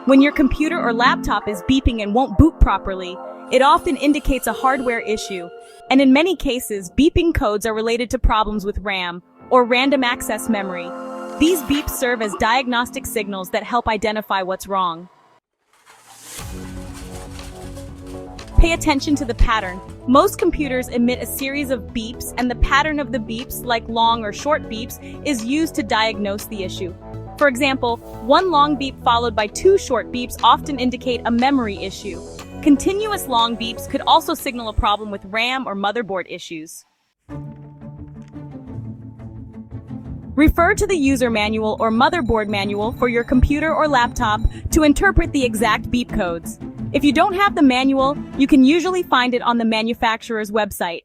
When your computer or laptop is beeping and won't boot properly, it often indicates a hardware issue, and in many cases, beeping codes are related to problems with RAM or random access memory. These beeps serve as diagnostic signals that help identify what's wrong. Pay attention to the pattern. Most computers emit a series of beeps, and the pattern of the beeps, like long or short beeps, is used to diagnose the issue. For example, one long beep followed by two short beeps often indicate a memory issue. Continuous long beeps could also signal a problem with RAM or motherboard issues. Refer to the user manual or motherboard manual for your computer or laptop to interpret the exact beep codes. If you don't have the manual, you can usually find it on the manufacturer's website.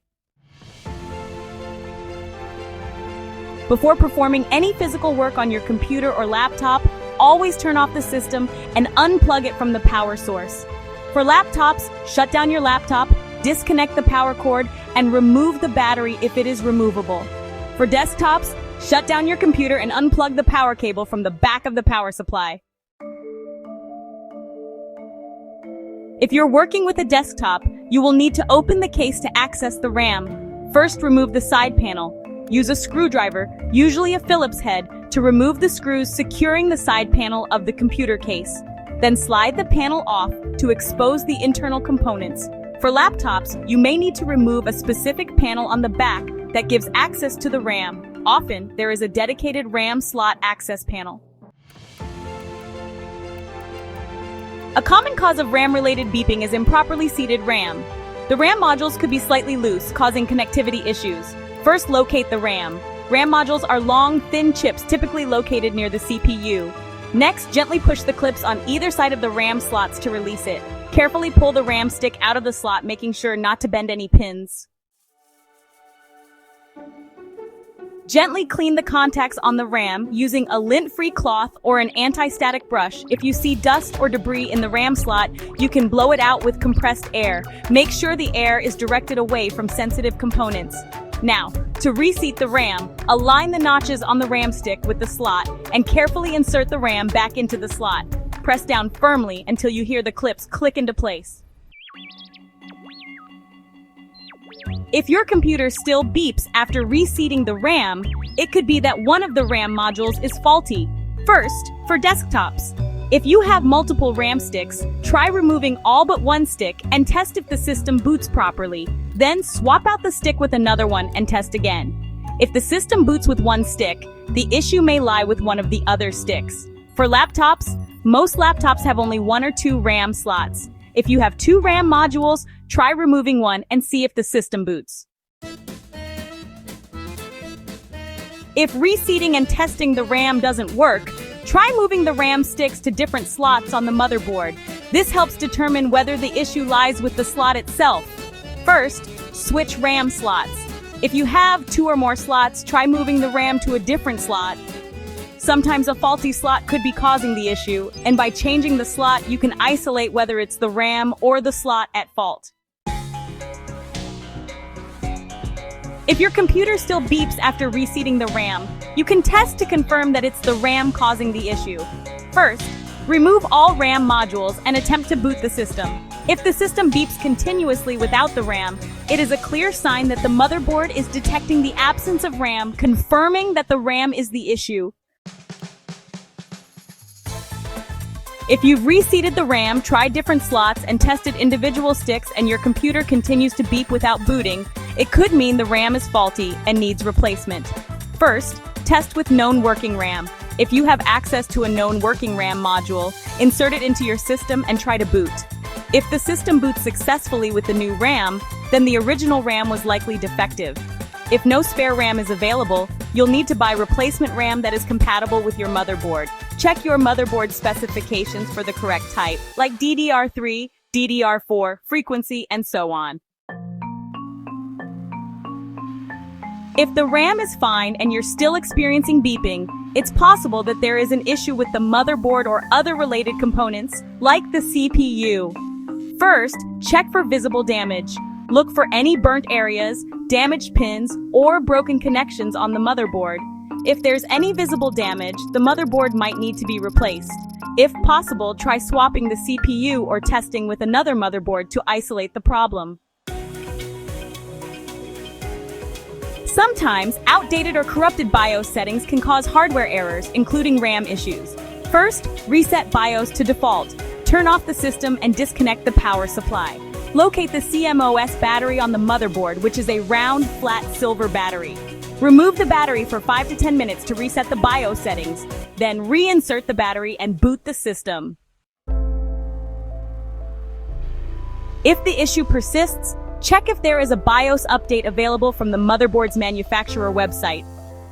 Before performing any physical work on your computer or laptop, always turn off the system and unplug it from the power source. For laptops, shut down your laptop, disconnect the power cord, and remove the battery if it is removable. For desktops, shut down your computer and unplug the power cable from the back of the power supply. If you're working with a desktop, you will need to open the case to access the RAM. First, remove the side panel. Use a screwdriver, usually a Phillips head, to remove the screws securing the side panel of the computer case. Then slide the panel off to expose the internal components. For laptops, you may need to remove a specific panel on the back that gives access to the RAM. Often, there is a dedicated RAM slot access panel. A common cause of RAM-related beeping is improperly seated RAM. The RAM modules could be slightly loose, causing connectivity issues. First, locate the RAM. RAM modules are long, thin chips typically located near the CPU. Next, gently push the clips on either side of the RAM slots to release it. Carefully pull the RAM stick out of the slot, making sure not to bend any pins. Gently clean the contacts on the RAM using a lint-free cloth or an anti-static brush. If you see dust or debris in the RAM slot, you can blow it out with compressed air. Make sure the air is directed away from sensitive components. Now, to reseat the RAM, align the notches on the RAM stick with the slot and carefully insert the RAM back into the slot. Press down firmly until you hear the clips click into place. If your computer still beeps after reseating the RAM, it could be that one of the RAM modules is faulty. First, for desktops. If you have multiple RAM sticks, try removing all but one stick and test if the system boots properly. Then swap out the stick with another one and test again. If the system boots with one stick, the issue may lie with one of the other sticks. For laptops, most laptops have only one or two RAM slots. If you have two RAM modules, try removing one and see if the system boots. If reseating and testing the RAM doesn't work, try moving the RAM sticks to different slots on the motherboard. This helps determine whether the issue lies with the slot itself. First, switch RAM slots. If you have two or more slots, try moving the RAM to a different slot. Sometimes a faulty slot could be causing the issue, and by changing the slot, you can isolate whether it's the RAM or the slot at fault. If your computer still beeps after reseating the RAM, you can test to confirm that it's the RAM causing the issue. First, remove all RAM modules and attempt to boot the system. If the system beeps continuously without the RAM, it is a clear sign that the motherboard is detecting the absence of RAM, confirming that the RAM is the issue. If you've reseated the RAM, tried different slots, and tested individual sticks and your computer continues to beep without booting, it could mean the RAM is faulty and needs replacement. First, test with known working RAM. If you have access to a known working RAM module, insert it into your system and try to boot. If the system boots successfully with the new RAM, then the original RAM was likely defective. If no spare RAM is available, you'll need to buy replacement RAM that is compatible with your motherboard. Check your motherboard specifications for the correct type, like DDR3, DDR4, frequency, and so on. If the RAM is fine and you're still experiencing beeping, it's possible that there is an issue with the motherboard or other related components, like the CPU. First, check for visible damage. Look for any burnt areas, damaged pins, or broken connections on the motherboard. If there's any visible damage, the motherboard might need to be replaced. If possible, try swapping the CPU or testing with another motherboard to isolate the problem. Sometimes, outdated or corrupted BIOS settings can cause hardware errors, including RAM issues. First, reset BIOS to default. Turn off the system and disconnect the power supply. Locate the CMOS battery on the motherboard, which is a round, flat silver battery. Remove the battery for 5 to 10 minutes to reset the BIOS settings. Then reinsert the battery and boot the system. If the issue persists, check if there is a BIOS update available from the motherboard's manufacturer website.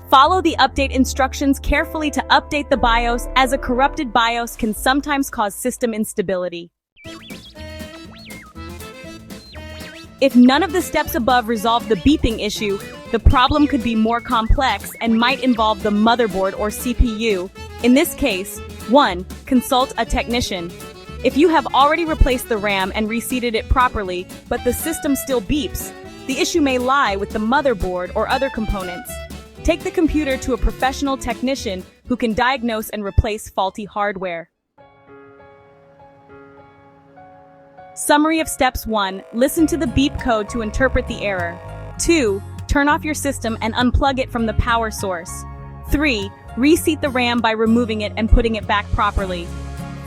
Follow the update instructions carefully to update the BIOS, as a corrupted BIOS can sometimes cause system instability. If none of the steps above resolve the beeping issue, the problem could be more complex and might involve the motherboard or CPU. In this case, 1. Consult a technician. If you have already replaced the RAM and reseated it properly, but the system still beeps, the issue may lie with the motherboard or other components. Take the computer to a professional technician who can diagnose and replace faulty hardware. Summary of steps: 1. Listen to the beep code to interpret the error. 2. Turn off your system and unplug it from the power source. 3. Reseat the RAM by removing it and putting it back properly.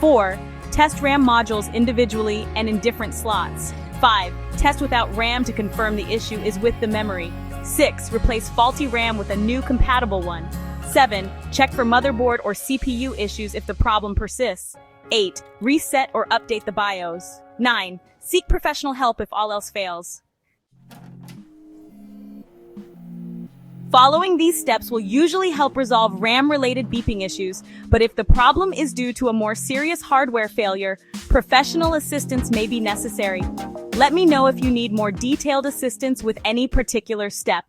4. Test RAM modules individually and in different slots. 5. Test without RAM to confirm the issue is with the memory. 6. Replace faulty RAM with a new compatible one. 7. Check for motherboard or CPU issues if the problem persists. 8. Reset or update the BIOS. 9. Seek professional help if all else fails. Following these steps will usually help resolve RAM-related beeping issues, but if the problem is due to a more serious hardware failure, professional assistance may be necessary. Let me know if you need more detailed assistance with any particular step.